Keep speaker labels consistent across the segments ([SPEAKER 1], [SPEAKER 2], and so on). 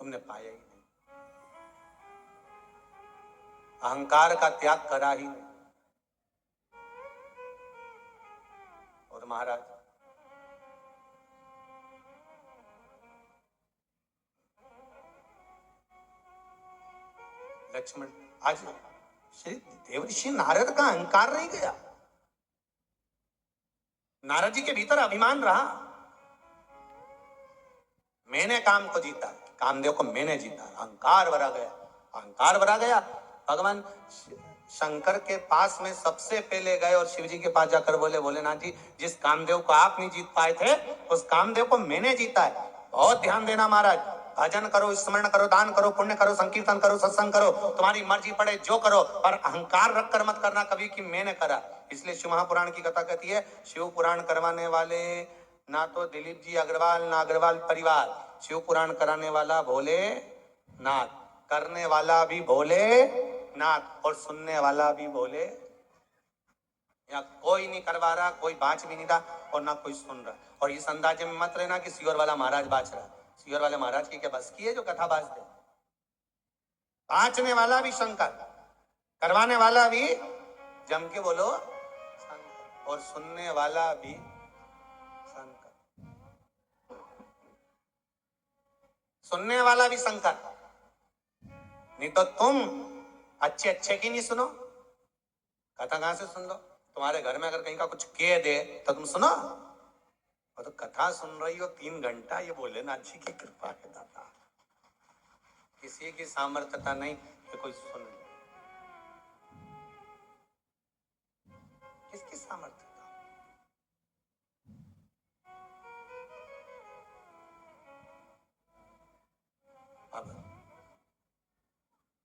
[SPEAKER 1] तुमने पाया ही नहीं, अहंकार का त्याग करा ही नहीं। और महाराज लक्ष्मण, आज श्री देवर्षि नारद का अहंकार नहीं गया, नारद जी के भीतर अभिमान रहा। मैंने काम को जीता, कामदेव को मैंने जीता, अहंकार भरा गया, अहंकार भरा गया। भगवान शंकर के पास में सबसे पहले गए और शिव जी के पास जाकर बोले, भोलेनाथ जी, जिस कामदेव को आप नहीं जीत पाए थे उस कामदेव को मैंने जीता है। बहुत ध्यान देना महाराज, भजन करो, स्मरण करो, दान करो, पुण्य करो, संकीर्तन करो, सत्संग करो, तुम्हारी मर्जी पड़े जो करो, पर अहंकार रखकर मत करना कभी कि मैंने करा। इसलिए शिव महापुराण की कथा कहती है, शिव पुराण करवाने वाले ना तो दिलीप जी अग्रवाल ना अग्रवाल परिवार, शिव पुराण कराने वाला भोले नाथ, करने वाला भी भोले नाथ और सुनने वाला भी भोले। या कोई नहीं करवा रहा, कोई बाँच भी नहीं रहा और ना कोई सुन रहा। और इस अंदाजे में मत रहना कि सीवर वाला महाराज बाँच रहा, सीवर वाले महाराज की क्या बस की है जो कथा बाँच दे। बाँचने वाला भी शंकर, करवाने वाला भी जम के बोलो शंकर, और सुनने वाला भी शंकर, सुनने वाला भी शंकर। नहीं तो तुम अच्छे अच्छे की नहीं सुनो, कथा कहां से सुन लो? तुम्हारे घर में अगर कहीं का कुछ कह दे तो तुम सुनो, और तो कथा सुन रही हो 3 घंटा, ये भोलेनाथ जी की कृपा है दाता, किसी की सामर्थ्यता नहीं कि कोई सुन ले। किसकी सामर्थ्यता? अब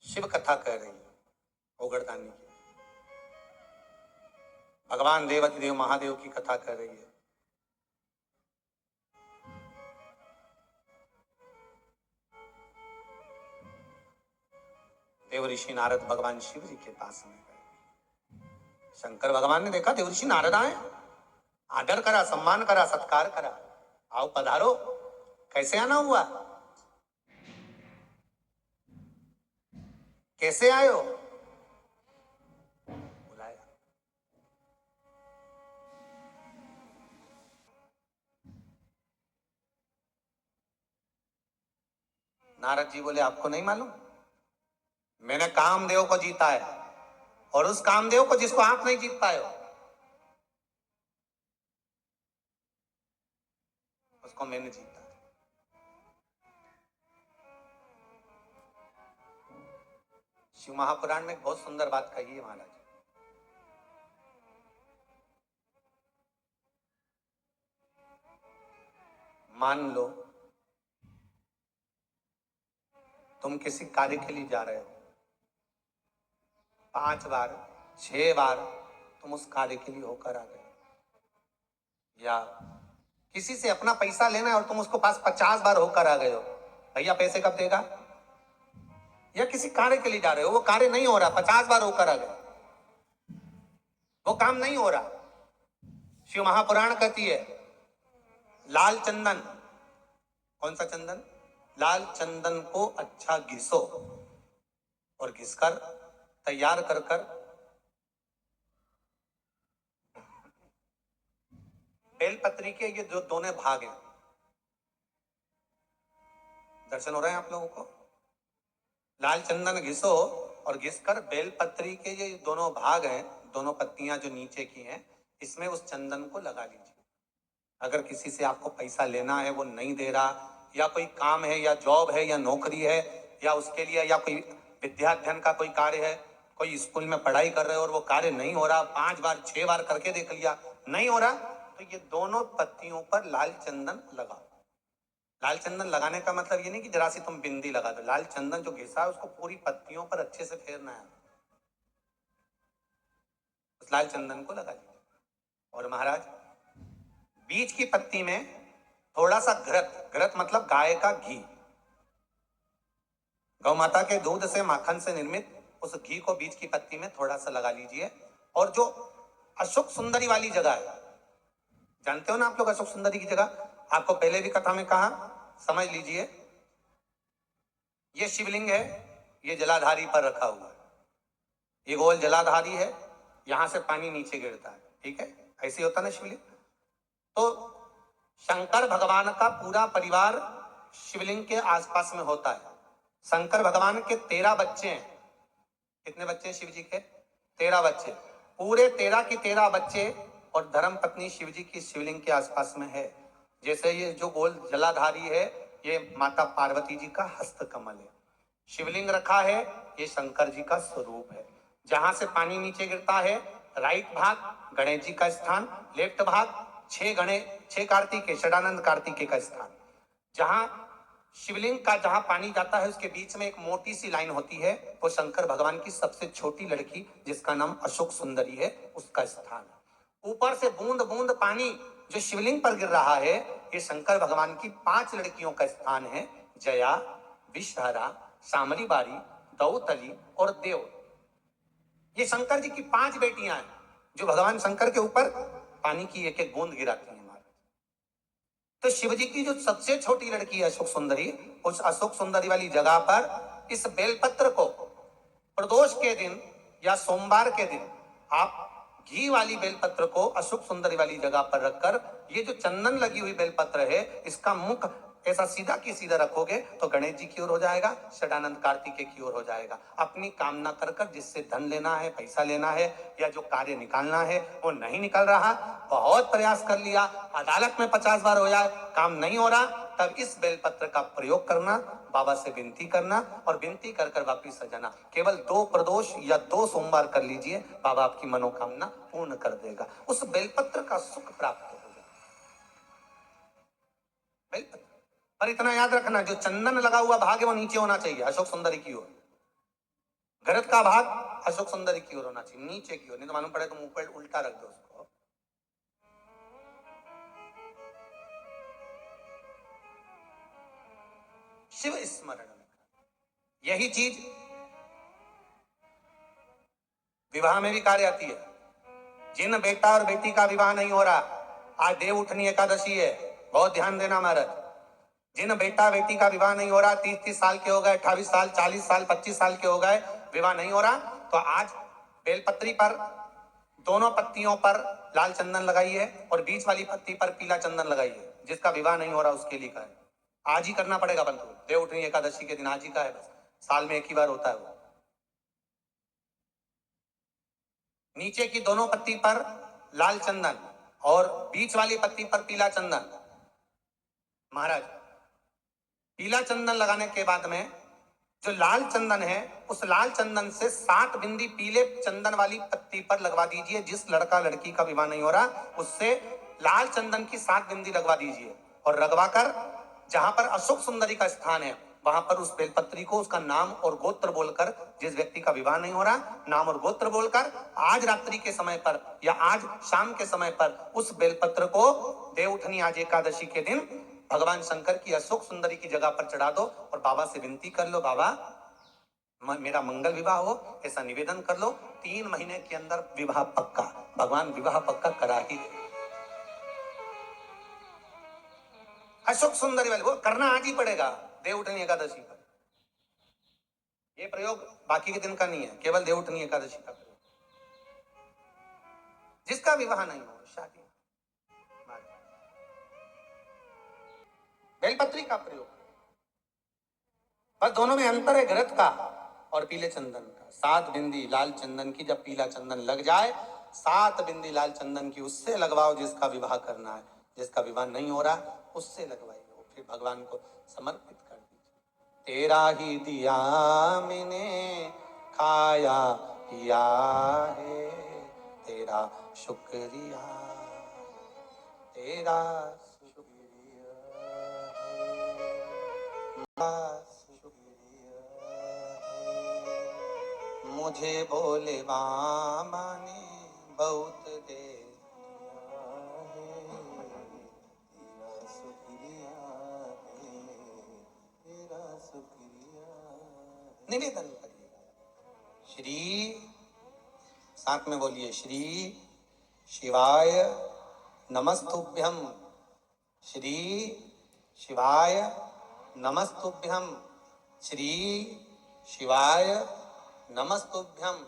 [SPEAKER 1] शिव कथा कह रही है ओगड़दानी की, भगवान देवाधिदेव महादेव की कथा कर रही है। देवऋषि नारद भगवान शिव जी के पास में गए। शंकर भगवान ने देखा देवऋषि नारद आए, आदर करा, सम्मान करा, सत्कार करा, आओ पधारो। कैसे आना हुआ, कैसे आए हो? बुलाया। नारद जी बोले, आपको नहीं मालूम, मैंने कामदेव को जीता है, और उस कामदेव को जिसको आप नहीं जीत पाए हो उसको मैंने जीता। शिव महापुराण में बहुत सुंदर बात कही है महाराज। मान लो तुम किसी कार्य के लिए जा रहे हो, 5 बार 6 बार तुम उस कार्य के लिए होकर आ गए, या किसी से अपना पैसा लेना है और तुम उसको पास 50 बार होकर आ गए हो, भैया पैसे कब देगा? या किसी कार्य के लिए जा रहे हो, वो कार्य नहीं हो रहा, 50 बार होकर आ गए, वो काम नहीं हो रहा। शिव महापुराण कहती है, लाल चंदन, कौन सा चंदन? लाल चंदन को अच्छा घिसो, और घिसकर तैयार कर कर बेलपत्री के ये जो दोनों भाग हैं, दर्शन हो रहे हैं आप लोगों को? लाल चंदन घिसो और घिसकर बेलपत्री के ये दोनों भाग हैं, दोनों पत्तियां जो नीचे की हैं, इसमें उस चंदन को लगा लीजिए। अगर किसी से आपको पैसा लेना है, वो नहीं दे रहा, या कोई काम है, या जॉब है, या नौकरी है, या उसके लिए, या कोई विद्याध्ययन का कोई कार्य है, कोई स्कूल में पढ़ाई कर रहे हो और वो कार्य नहीं हो रहा, 5 बार 6 बार करके देख लिया, नहीं हो रहा, तो ये दोनों पत्तियों पर लाल चंदन लगाओ। लाल चंदन लगाने का मतलब ये नहीं कि जरा सी तुम बिंदी लगा दो, लाल चंदन जो घिसा है उसको पूरी पत्तियों पर अच्छे से फेरना है, उस लाल चंदन को लगा दीजिए। और महाराज, बीच की पत्ती में थोड़ा सा घृत, घृत मतलब गाय का घी, गौ माता के दूध से, माखन से निर्मित उस घी को बीच की पत्ती में थोड़ा सा लगा लीजिए। और जो अशोक सुंदरी वाली जगह है, जानते हो ना आप लोग अशोक सुंदरी की जगह, आपको पहले भी कथा में कहा, समझ लीजिए। ये शिवलिंग है, ये जलाधारी पर रखा हुआ है, ये गोल जलाधारी है, यहां से पानी नीचे गिरता है, ठीक है, ऐसे होता ना शिवलिंग। तो शंकर भगवान का पूरा परिवार शिवलिंग के आसपास में होता है। शंकर भगवान के 13 बच्चे हैं। कितने बच्चे हैं शिव जी के? 13 बच्चे। पूरे 13 की 13 बच्चे और धर्म पत्नी शिव जी की शिवलिंग के आसपास में है। जैसे ये जो गोल जलाधारी है, ये माता पार्वती जी का हस्त कमल है। शिवलिंग रखा है, ये शंकर जी का स्वरूप है। जहां से पानी नीचे गिरता है, राइट भाग गणेश जी का स्थान, लेफ्ट भाग 6 कार्तिकेय, षडानंद कार्तिकेय का स्थान। जहां शिवलिंग का जहां पानी जाता है, उसके बीच में एक मोटी सी लाइन होती है, वो शंकर भगवान की सबसे छोटी लड़की जिसका नाम अशोक सुंदरी है, उसका स्थान है। ऊपर से बूंद बूंद पानी जो शिवलिंग पर गिर रहा है, ये शंकर भगवान की 5 लड़कियों का स्थान है, जया, विषहरा, सामरी बारी, दौतली और देव। ये शंकर जी की 5 बेटियां हैं जो भगवान शंकर के ऊपर पानी की एक एक बूंद गिराती हैं महाराज। तो शिव जी की जो सबसे छोटी लड़की है अशोक सुंदरी, उस अशोक सुंदरी वाली जगह पर इस बेलपत्र को प्रदोष के दिन या सोमवार के दिन आप घी वाली बेलपत्र को अशोक सुंदरी वाली जगह पर रखकर, ये जो चंदन लगी हुई बेलपत्र है, इसका मुख ऐसा सीधा की सीधा रखोगे तो गणेश जी की ओर हो जाएगा, षडानंद कार्तिकेय की ओर हो जाएगा। अपनी कामना कर कर जिससे धन लेना है, पैसा लेना है, या जो कार्य निकालना है वो नहीं निकल रहा, बहुत प्रयास कर लिया, अदालत में 50 बार हो जाए, काम नहीं हो रहा, तब इस बेलपत्र का प्रयोग करना, बाबा से विनती करना और विनती कर कर वापिस सजाना। केवल 2 प्रदोष या 2 सोमवार कर लीजिए, बाबा आपकी मनोकामना पूर्ण कर देगा। उस बेलपत्र का सुख प्राप्त हो जाए। बेलपत्र पर इतना याद रखना, जो चंदन लगा हुआ भाग है वो नीचे होना चाहिए, अशोक सुंदरी की ओर। गरज का भाग अशोक सुंदरी की ओर होना चाहिए, नीचे की ओर, नहीं तो मालूम पड़े तो मुंह पर उल्टा रख दो उसको। शिव स्मरण, यही चीज विवाह में भी कार्य आती है। जिन बेटा और बेटी का विवाह नहीं हो रहा, आज देव उठनी एकादशी है, बहुत ध्यान देना महाराज। जिन बेटा बेटी का विवाह नहीं हो रहा, 30-30 साल के हो गए, 28 साल, 40 साल, 25 साल के हो गए, विवाह नहीं हो रहा, तो आज बेलपत्री पर दोनों पत्तियों पर लाल चंदन लगाइए और बीच वाली पत्ती पर पीला चंदन लगाइए। जिसका विवाह नहीं हो रहा उसके लिए का है, आज ही करना पड़ेगा बंधु। देव उठनी एकादशी के दिन आज ही का है, बस साल में एक ही बार होता है वो। नीचे की दोनों पत्ती पर लाल चंदन और बीच वाली पत्ती पर पीला चंदन। महाराज, पीला चंदन लगाने के बाद में जो लाल चंदन है, उस लाल चंदन से 7 बिंदी पीले चंदन वाली पत्ती पर लगवा दीजिए। जिस लड़का लड़की का विवाह नहीं हो रहा, उससे लाल चंदन की 7 बिंदी लगवा दीजिए और लगवाकर जहां पर अशोक सुंदरी का स्थान है, वहां पर उस बेलपत्री को उसका नाम और गोत्र बोलकर, जिस व्यक्ति का विवाह नहीं हो रहा, नाम और गोत्र बोलकर आज रात्रि के समय पर या आज शाम के समय पर उस बेलपत्र को देवउठनी आज एकादशी के दिन भगवान शंकर की अशोक सुंदरी की जगह पर चढ़ा दो और बाबा से विनती कर लो, बाबा मेरा मंगल विवाह हो, ऐसा निवेदन कर लो। 3 महीने के अंदर विवाह पक्का, भगवान विवाह पक्का करा ही दे। अशोक सुंदरी वाले वो करना आज ही पड़ेगा देवउठनी एकादशी पर। ये प्रयोग बाकी के दिन का नहीं है, केवल देवउठनी एकादशी का प्रयोग। जिसका विवाह नहीं हो, शादी, बेलपत्री का प्रयोग। बस दोनों में अंतर है घृत का और पीले चंदन का। 7 बिंदी लाल चंदन की जब पीला चंदन लग जाए, 7 बिंदी लाल चंदन की उससे लगवाओ जिसका विवाह करना है। जिसका विवाह नहीं हो रहा उससे लगवाइए, फिर भगवान को समर्पित कर दीजिए। तेरा ही दिया मैंने खाया पिया है, तेरा शुक्रिया, तेरा शुक्रिया मुझे भोले बाबा ने बहुत दे दिया है, तेरा शुक्रिया है, तेरा शुक्रिया। निवेदन करिए। श्री, साथ में बोलिए, श्री शिवाय नमस्तुभ्यम, श्री शिवाय नमस्तुभ्यम। श्री शिवाय नमस्तुभ्यम।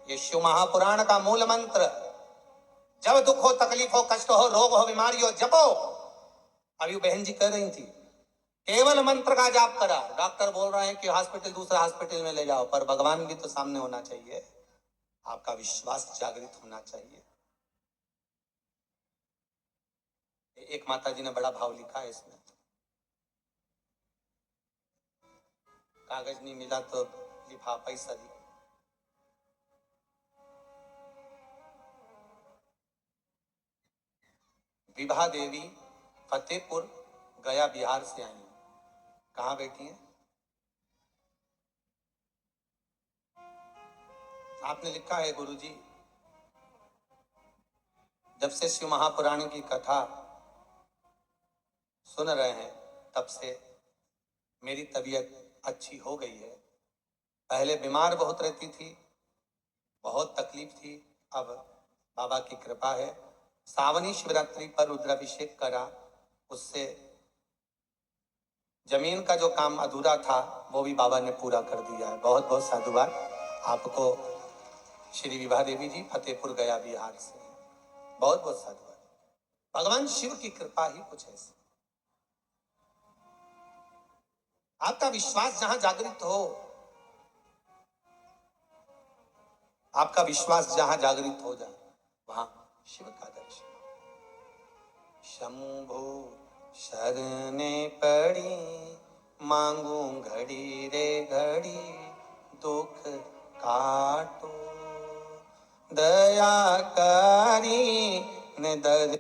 [SPEAKER 1] ये शिव महापुराण का मूल मंत्र। जब दुख हो, तकलीफ हो, कष्ट हो, रोग हो, बीमारी हो, जपो। अभी बहन जी कह रही थी केवल मंत्र का जाप करा, डॉक्टर बोल रहे हैं कि हॉस्पिटल दूसरा हॉस्पिटल में ले जाओ, पर भगवान भी तो सामने होना चाहिए, आपका विश्वास जागृत होना चाहिए। एक माता जी ने बड़ा भाव लिखा है इसमें, कागज नहीं मिला तो लिफाफा ही सदी। विभा देवी फतेहपुर गया बिहार से आई। कहाँ बैठी है? आपने लिखा है गुरुजी, जब से शिव महापुराण की कथा सुन रहे हैं तब से मेरी तबीयत अच्छी हो गई है। पहले बीमार बहुत रहती थी, बहुत तकलीफ थी, अब बाबा की कृपा है। सावनी शिवरात्रि पर रुद्राभिषेक करा, उससे जमीन का जो काम अधूरा था वो भी बाबा ने पूरा कर दिया है। बहुत बहुत साधुवाद आपको श्री विभा देवी जी, फतेहपुर गया बिहार से, बहुत बहुत साधुवाद। भगवान शिव की कृपा ही कुछ ऐसी। आपका विश्वास जहां जागृत हो, आपका विश्वास जहां जागृत हो जाए वहां शिव का दर्शन। शंभु शरणे पड़ी, मांगू घड़ी रे घड़ी, दुख काटो, दया करी ने दर